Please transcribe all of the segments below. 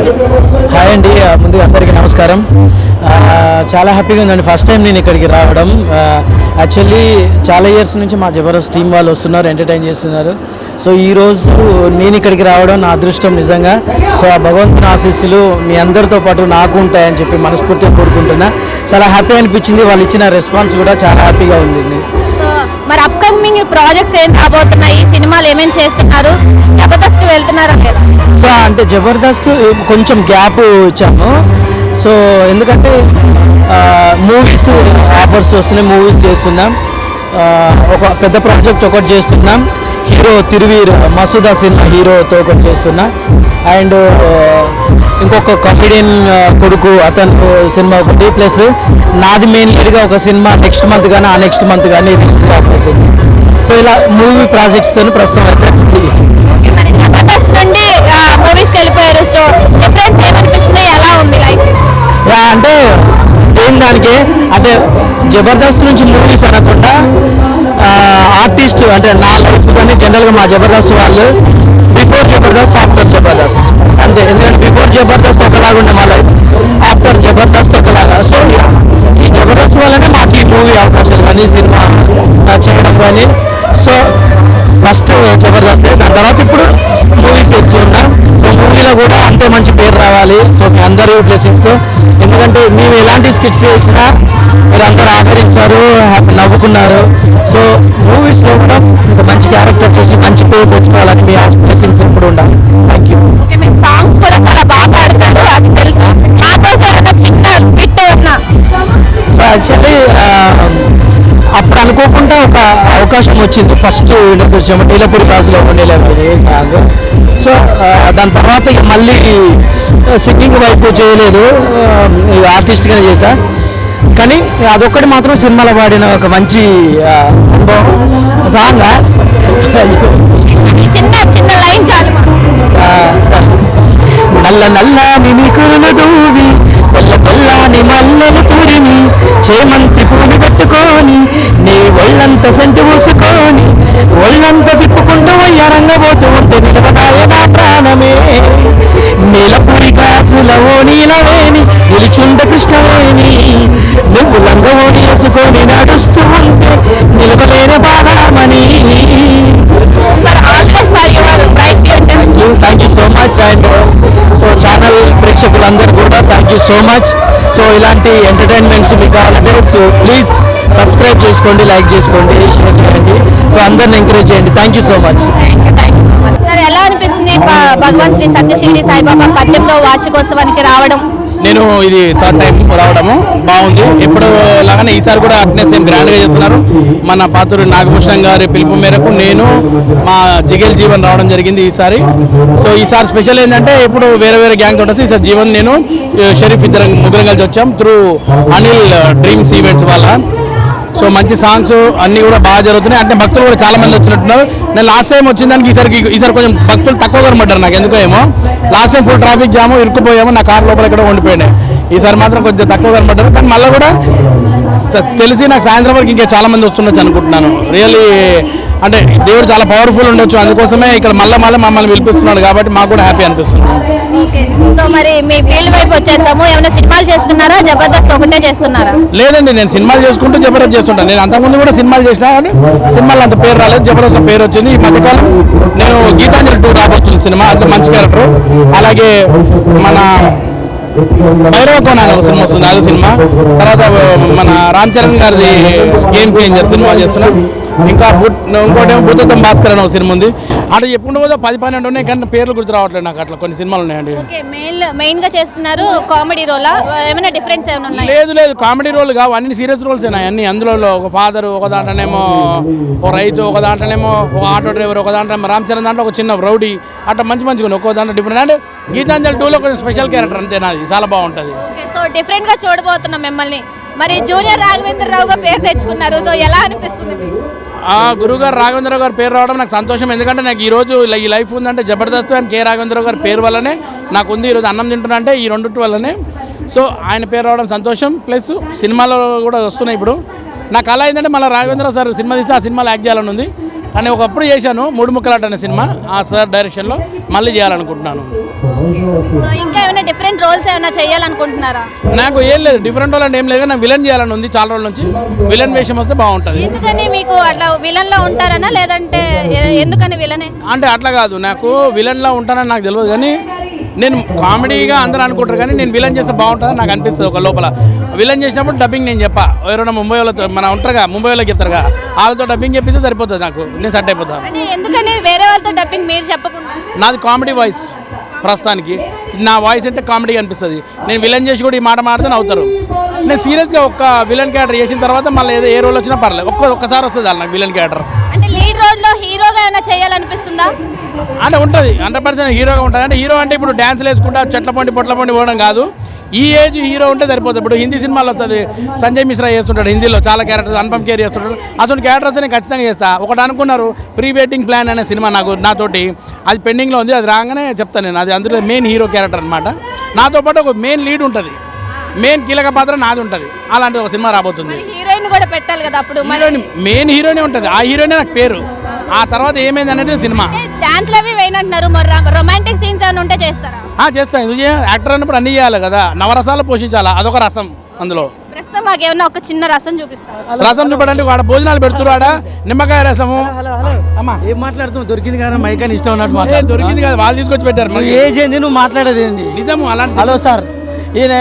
Hi అండి, ముందుగా అందరికీ నమస్కారం. చాలా హ్యాపీగా ఉందండి ఫస్ట్ టైం నేను ఇక్కడికి రావడం. యాక్చువల్లీ చాలా ఇయర్స్ నుంచి మా జబర్దస్త్ టీం వాళ్ళు వస్తున్నారు, ఎంటర్టైన్ చేస్తున్నారు. సో ఈరోజు నేను ఇక్కడికి రావడం నా అదృష్టం నిజంగా. సో ఆ భగవంతుని ఆశీస్సులు మీ అందరితో పాటు నాకు ఉంటాయని చెప్పి మనస్ఫూర్తిగా కోరుకుంటున్నా. చాలా హ్యాపీ అనిపించింది, వాళ్ళు ఇచ్చిన రెస్పాన్స్ కూడా చాలా హ్యాపీగా ఉంది. మరి అప్కమింగ్ ప్రాజెక్ట్స్ ఏం రాబోతున్నాయి, సినిమాలు ఏమేమి చేస్తున్నారు, జబర్దస్త్కి వెళ్తున్నారా లేదా? సో అంటే జబర్దస్త్ కొంచెం గ్యాప్ ఇచ్చాము. సో ఎందుకంటే మూవీస్ ఆఫర్స్ వస్తున్నాయి, మూవీస్ చేస్తున్నాం. ఒక పెద్ద ప్రాజెక్ట్ ఒకటి చేస్తున్నాం, హీరో తిరువీర్ మసూదా సినిమా హీరోతో ఒకటి చేస్తున్నా. అండ్ ఇంకొక కామెడియన్ కొడుకు అతను సినిమా ఒకటి, ప్లస్ నాది మెయిన్ లీడ్గా ఒక సినిమా నెక్స్ట్ మంత్ కానీ ఆ నెక్స్ట్ మంత్ కానీ రిలీజ్ కాబోతుంది. సో ఇలా మూవీ ప్రాజెక్ట్స్తో ప్రస్తుతం అయితే జబర్దస్త్ నుండి మూవీస్కి వెళ్ళిపోయారు. సో డిఫరెన్స్ ఏమనిపిస్తుంది, ఎలా ఉంది లైఫ్? అంటే ఏం దానికి అంటే జబర్దస్త్ నుంచి మూవీస్ అనకుండా ఆర్టిస్ట్ అంటే నా లైఫ్ కానీ జనరల్గా మా జబర్దస్త్ వాళ్ళు బిఫోర్ జబర్దస్త్ ఆఫ్టర్ జబర్దస్త్ అంతే. ఎందుకంటే బిఫోర్ జబర్దస్త్ ఒకలాగా ఉండే మా లైఫ్, ఆఫ్టర్ జబర్దస్త్ ఒకలాగా. సో ఈ జబర్దస్త్ వల్లనే మాకు ఈ మూవీ అవకాశాలు కానీ సినిమా చేయడం కానీ. సో ఫస్ట్ జబర్దస్త్, దాని తర్వాత ఇప్పుడు మూవీస్ చేస్తున్నా. సో మూవీలో కూడా అంతే మంచి పేరు రావాలి. సో మీ అందరూ బ్లెస్సింగ్స్, ఎందుకంటే మేము ఎలాంటి స్కిట్స్ చేసినా మీరు అందరూ ఆదరించారు, నవ్వుకున్నారు. సో మూవీస్లో కూడా ఒక మంచి క్యారెక్టర్ చేసి మంచి పేరు తెచ్చుకోవాలని మీ బ్లెస్సింగ్స్ ఎప్పుడు ఉండాలి. Thank you. సాంగ్స్ కూడా చాలా బాగా పాడతారు, అది తెలుసు. చిన్న బిట్ ఉన్నా. సో యాక్చువల్లీ అప్పుడు అనుకోకుండా ఒక అవకాశం వచ్చింది. ఫస్ట్ నీలపూరి క్లాసులో ఉండేది సాంగ్. సో దాని తర్వాత ఇక మళ్ళీ సింగింగ్ వైపు చేయలేదు, ఆర్టిస్ట్గానే చేశా. కానీ అదొక్కటి మాత్రం సినిమాలో పాడిన ఒక మంచి అనుభవం. సాంగ్ చిన్న చిన్న లైన్ చాలు. నల్ల నల్ల మిమికులను దూవి తెల్ల తెల్లని మల్లెలు తురిమి చేమంతి పూలు కట్టుకొని నీ ఒళ్ళంత సెంటు పూసుకొని ఒళ్ళంత తిప్పుకుంటూ రంగబోతూ ఉంటే నిలబడాయ నా ప్రాణమే. నీలపూరి కాసుల ఓ నీలవేణి నిలిచుండ కృష్ణవేణి నువ్వు లంగవోని వేసుకొని నడుస్తూ ఉంటే నిలవలేని బాణమని. Thank you so much. And so channel ప్రేక్షకులందరూ కూడా thank you so much. So ఇలాంటి ఎంటర్టైన్మెంట్స్ మీకు కావాలంటే సో ప్లీజ్ సబ్స్క్రైబ్ చేసుకోండి, లైక్ చేసుకోండి, షేర్ చేయండి. సో అందరిని ఎంకరేజ్ చేయండి. Thank you so much. Sir, ఎలా అనిపిస్తుంది భగవాన్ శ్రీ సత్యశ్రీ సాయిబాబా 18వ వార్షికోత్సవానికి రావడం? నేను ఇది థర్డ్ టైం రావడము బాగుంది. ఎప్పుడు లాగానే ఈసారి కూడా అట్నే సేమ్ గ్రాండ్గా చేస్తున్నారు. మన పాతూరు నాగభూషణం గారి పిలుపు మేరకు నేను మా జిగేల్ జీవన్ రావడం జరిగింది ఈసారి. సో ఈసారి స్పెషల్ ఏంటంటే ఇప్పుడు వేరే వేరే గ్యాంగ్ ఉంటుంది. ఈసారి జీవన్ నేను షరీఫ్ ముగ్గురం కలిసి వచ్చాం త్రూ అనిల్ డ్రీమ్స్ ఈవెంట్స్ వల్ల. సో మంచి సాంగ్స్ అన్నీ కూడా బాగా జరుగుతున్నాయి. అంటే భక్తులు కూడా చాలా మంది వచ్చినట్టున్నారు. నేను లాస్ట్ టైం వచ్చిన దానికి ఈసారి కొంచెం భక్తులు తక్కువ కనబడ్డారు నాకు ఎందుకో ఏమో. Last time full traffic jam ఇరుక్కుపోయాము, నా కార్ లోపల ఎక్కడ ఉండిపోయినాయి. ఈసారి మాత్రం కొంచెం తక్కువ కనబడ్డారు. కానీ మళ్ళీ కూడా తెలిసి నాకు సాయంత్రం వరకు ఇంకా చాలా మంది వస్తుండొచ్చు అనుకుంటున్నాను. రియల్లీ అంటే దేవుడు చాలా పవర్ఫుల్ ఉండొచ్చు, అందుకోసమే ఇక్కడ మళ్ళీ మమ్మల్ని పిలిపిస్తున్నాడు కాబట్టి మాకు కూడా హ్యాపీ అనిపిస్తుంది. సో మరి మీ ఫీల్డ్ వైపు వచ్చేద్దాము. ఏమైనా సినిమాలు చేస్తున్నారా, జబర్దస్త్ ఒకటే చేస్తున్నారా? లేదండి, నేను సినిమాలు చేసుకుంటూ జబర్దస్త్ చేస్తుంటాను. నేను అంతకుముందు కూడా సినిమాలు చేసినా కానీ సినిమాలో అంత పేరు రాలేదు, జబర్దస్త్ పేరు వచ్చింది. ఈ మధ్యకాలం నేను గీతాంజలి 2 రాబోతుంది సినిమా, అది మంచి క్యారెక్టర్. అలాగే మన భైరవ కోన సినిమా వస్తుంది, అది సినిమా. తర్వాత మన రామ్ చరణ్ గారిది గేమ్ చేంజర్ సినిమా చేస్తున్నాం. ఇంకా ఇంకోటేమో భూతత్వం భాస్కర్ అనే ఒక సినిమా ఉంది. అట్లా చెప్పుకుంటూ పోతే 10-12 ఉన్నాయి, కానీ పేర్లు గుర్తు రావట్లేదు నాకు. అట్లా కొన్ని సినిమాలు ఉన్నాయండి. మెయిన్ గా చేస్తున్నారు కామెడీ రోల్, ఏమైనా డిఫరెన్స్ ఏమైనా ఉన్నాయి? లేదు, కామెడీ రోల్ కావు, అన్ని సీరియస్ రోల్స్ అన్ని. అందులో ఒక ఫాదర్, ఒక దాంట్లోనేమో ఒక రైతు, ఒక దాంట్లోనేమో ఒక ఆటో డ్రైవర్, ఒక దాంట్లో రామ్ చరణ్ దాంట్లో ఒక చిన్న రౌడీ, అట్లా మంచిగా ఒక్కో దాంట్లో డిఫరెంట్. అంటే గీతాంజలి 2లో కొంచెం స్పెషల్ క్యారెక్టర్ అంతే నాది, చాలా బాగుంటుంది. సో డిఫరెంట్ గా చూడబోతున్నాం మిమ్మల్ని. మరి జూనియర్ రాఘవేంద్రరావుగా పేరు తెచ్చుకున్నారు, సో ఎలా అనిపిస్తుంది? గురుగారు రాఘవేంద్రరావు గారు పేరు రావడం నాకు సంతోషం. ఎందుకంటే నాకు ఈరోజు ఈ లైఫ్ ఉందంటే జబర్దస్త్ అండ్ కె రాఘవేంద్రరావు గారి పేరు వల్లనే నాకు ఉంది. ఈరోజు అన్నం తింటున్నా అంటే ఈ రెండింటి వల్లనే. సో ఆయన పేరు రావడం సంతోషం. ప్లస్ సినిమాలో కూడా వస్తున్నాయి. ఇప్పుడు నా కళ ఏంటంటే మళ్ళీ రాఘవేంద్రరావు సార్ సినిమా తీస్తే ఆ సినిమాలో యాక్ట్ చేయాలని ఉంది. కానీ ఒకప్పుడు చేశాను 3 ముక్కలాట అనే సినిమా ఆ సార్ డైరెక్షన్లో మళ్ళీ చేయాలనుకుంటున్నాను. సో ఇంకా ఏమైనా డిఫరెంట్ రోల్స్ ఏమైనా చేయాలనుకుంటున్నారా? నాకు ఏం లేదు డిఫరెంట్ రోల్ అంటే ఏం లేదు, నాకు విలన్ చేయాలని ఉంది చాలా రోజుల నుంచి. విలన్ వేషం వస్తే బాగుంటుంది. ఎందుకని మీకు అట్లా విలన్ లో ఉంటారనా లేదంటే ఎందుకని విలనే? అంటే అట్లా కాదు, నాకు విలన్లా ఉంటానని నాకు తెలియదు, కానీ నేను కామెడీగా అందరూ అనుకుంటారు, కానీ నేను విలన్ చేస్తే బాగుంటుందని నాకు అనిపిస్తుంది ఒక లోపల. విలన్ చేసినప్పుడు డబ్బింగ్ నేను చెప్పా, ఎవరైనా ముంబై వాళ్ళతో మన ఉంటారుగా, ముంబై వాళ్ళకి చెప్తారుగా, వాళ్ళతో డబ్బింగ్ చెప్పిస్తే సరిపోతుంది, నాకు నేను సెట్ అయిపోతాను. అంటే ఎందుకని వేరే వాళ్ళతో డబ్బింగ్ మీరు చెప్పకుండా? నాది కామెడీ వాయిస్ ప్రస్తుతానికి, నా వాయిస్ అంటే కామెడీ అనిపిస్తుంది. నేను విలన్ చేసి కూడా ఈ మాట మాడితే అవుతారు. నేను సీరియస్గా ఒక్క విలన్ క్యారెక్టర్ చేసిన తర్వాత మళ్ళీ ఏదో ఏ రోల్ వచ్చినా పర్లేదు, ఒక్కసారి వస్తుంది నాకు విలన్ క్యారెక్టర్. అంటే లీడ్ రోల్ లో హీరోగా ఏమైనా చేయాలనిపిస్తుందా? అంటే ఉంటుంది 100% హీరోగా ఉంటుంది. అంటే హీరో అంటే ఇప్పుడు డ్యాన్స్లు వేసుకుంటా చెట్ల పండి పొట్ల పండి పోవడం కాదు, ఈ ఏజ్ హీరో ఉంటే సరిపోతుంది. ఇప్పుడు హిందీ సినిమాలో వస్తుంది, సంజయ్ మిశ్రా చేస్తుంటాడు హిందీలో చాలా క్యారెక్టర్స్, అనుపమ్ ఖేర్ చేస్తుంటాడు, అతని క్యారెక్టర్స్ నేను ఖచ్చితంగా చేస్తా. ఒకటి అనుకున్నారు ప్రీ వెడ్డింగ్ ప్లాన్ అనే సినిమా నాతోటి అది పెండింగ్లో ఉంది, అది రాగానే చెప్తాను నేను. అది అందులో మెయిన్ హీరో క్యారెక్టర్ అనమాట. నాతో పాటు ఒక మెయిన్ లీడ్ ఉంటుంది, మెయిన్ కీలక పాత్ర నాది ఉంటుంది. అలాంటి ఒక సినిమా రాబోతుంది. హీరోయిన్ కూడా పెట్టాలి కదా అప్పుడు. హీరోయిన్ మెయిన్ హీరోయినే ఉంటుంది, ఆ హీరోయినే నాకు పేరు. ఆ తర్వాత ఏమైంది అనేది సినిమా. డాన్స్లు అవి వేయనంటున్నారు, మరి రొమాంటిక్ సీన్స్ ఏమైనా ఉంటే చేస్తారా? చేస్తాను. యాక్టర్ అన్నప్పుడు అన్ని చేయాలి కదా, నవరసాలు పోషించాలి, అదొక రసం అందులో. ప్రస్తుతం మాకేమన్నా ఒక చిన్న రసం చూపిస్తారు? రసం చూపడానికి వాడు భోజనాలు పెడుతున్నాడా, నిమ్మకాయ రసము. అమ్మా ఏం మాట్లాడుతున్నావు? దొరికింది కదా మైక్ అని ఇష్టం ఉన్నట్టు దొరికింది కదా, వాళ్ళు తీసుకొచ్చి పెట్టారు. నువ్వు ఏసేంది, నువ్వు మాట్లాడేది ఏంది? నిజము అలాంటి. హలో సార్, ఈయన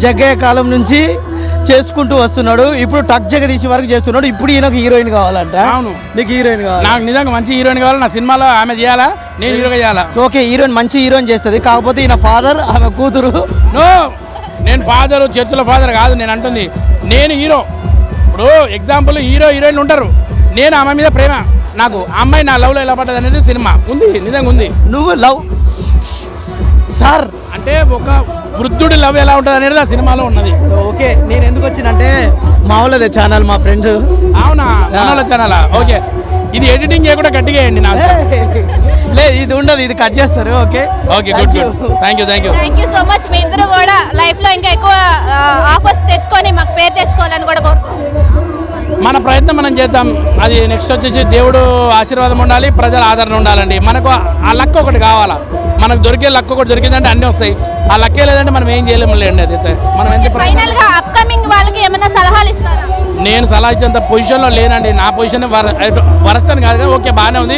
జగ్గయ్య కాలం నుంచి చేసుకుంటూ వస్తున్నాడు, ఇప్పుడు టక్ జగదీశ్ వరకు చేస్తున్నాడు, ఇప్పుడు ఈయనకు హీరోయిన్ కావాలంట. అవును, నీకు హీరోయిన్ కావాలి? నాకు నిజంగా మంచి హీరోయిన్ కావాలి. నా సినిమాలో ఆమె చేయాలా, నేను హీరోగా చేయాలా? ఓకే, హీరోయిన్ మంచి హీరోయిన్ చేస్తుంది, కాకపోతే ఈయన ఫాదర్, ఆమె కూతురు. నో, నేను ఫాదరు చేతుల ఫాదర్ కాదు నేను అంటుంది. నేను హీరో. ఇప్పుడు ఎగ్జాంపుల్ హీరో హీరోయిన్ ఉంటారు, నేను ఆమె మీద ప్రేమ, నాకు అమ్మాయి నా లవ్లో ఎలా పడ్డది అనేది సినిమా ఉంది, నిజంగా ఉంది. నువ్వు లవ్ సార్ అంటే ఒక వృద్ధుడి లవ్ ఎలా ఉంటుంది అనేది ఆ సినిమాలో ఉన్నది. ఓకే, నేను ఎందుకు వచ్చినంటే మా వాళ్ళదే ఛానల్, మా ఫ్రెండ్స్. అవునా, మనోళ్ళ ఛానల్. ఓకే, ఇది ఎడిటింగ్ చేయకుండా గట్టిగా వేయండి నాకు. లేదు ఇది ఉండదు, ఇది కట్ చేస్తారు. Okay okay, good good, thank you. Thank you so much. మీ ఇద్దరు కూడా లైఫ్లో ఇంకా ఎక్కువ ఆఫర్స్ తెచ్చుకొని మాకు పేరు తెచ్చుకోవాలని కూడా కోరుకుంటున్నాను. మన ప్రయత్నం మనం చేద్దాం. అది నెక్స్ట్ వచ్చేసి దేవుడు ఆశీర్వాదం ఉండాలి, ప్రజల ఆదరణ ఉండాలండి. మనకు ఆ లక్ ఒకటి కావాలా, మనకు దొరికే లక్ ఒకటి దొరికిందంటే అన్నీ వస్తాయి. ఆ లక్కే లేదంటే మనం ఏం చేయలేము లేండి. అది మనం ఎంత ఫైనల్ గా అప్కమింగ్ వాళ్ళకి ఏమైనా సలహాలు ఇస్తారా? నేను సలహా ఇచ్చేంత పొజిషన్లో లేనండి. నా పొజిషన్ వరస్ట్ అని కాదు, ఓకే బాగానే ఉంది.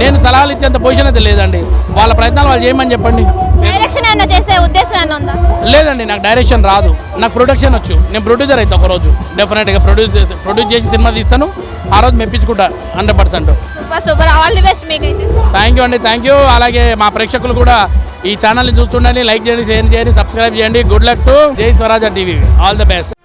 నేను సలహాలు ఇచ్చేంత పొజిషన్ అయితే లేదండి. వాళ్ళ ప్రయత్నాలు వాళ్ళు చేయమని చెప్పండి. డైరెక్షన్ ఏమైనా చేసే ఉద్దేశం ఏమైనా ఉందా? లేదండి, నాకు డైరెక్షన్ రాదు, నాకు ప్రొడక్షన్ వచ్చు. నేను ప్రొడ్యూసర్ అయితే ఒకరోజు డెఫినెట్గా ప్రొడ్యూస్ చేసి సినిమా తీస్తాను, ఆ రోజు మెప్పించుకుంటా 100%. సూపర్, ఆల్ ది బెస్ట్ మీకైతే. థ్యాంక్ యూ అండి, థ్యాంక్ యూ. అలాగే మా ప్రేక్షకులు కూడా ఈ ఛానల్ని చూస్తుండండి, లైక్ చేయండి, షేర్ చేయండి, సబ్స్క్రైబ్ చేయండి. గుడ్ లక్ టు జై Swaraja TV. All the best.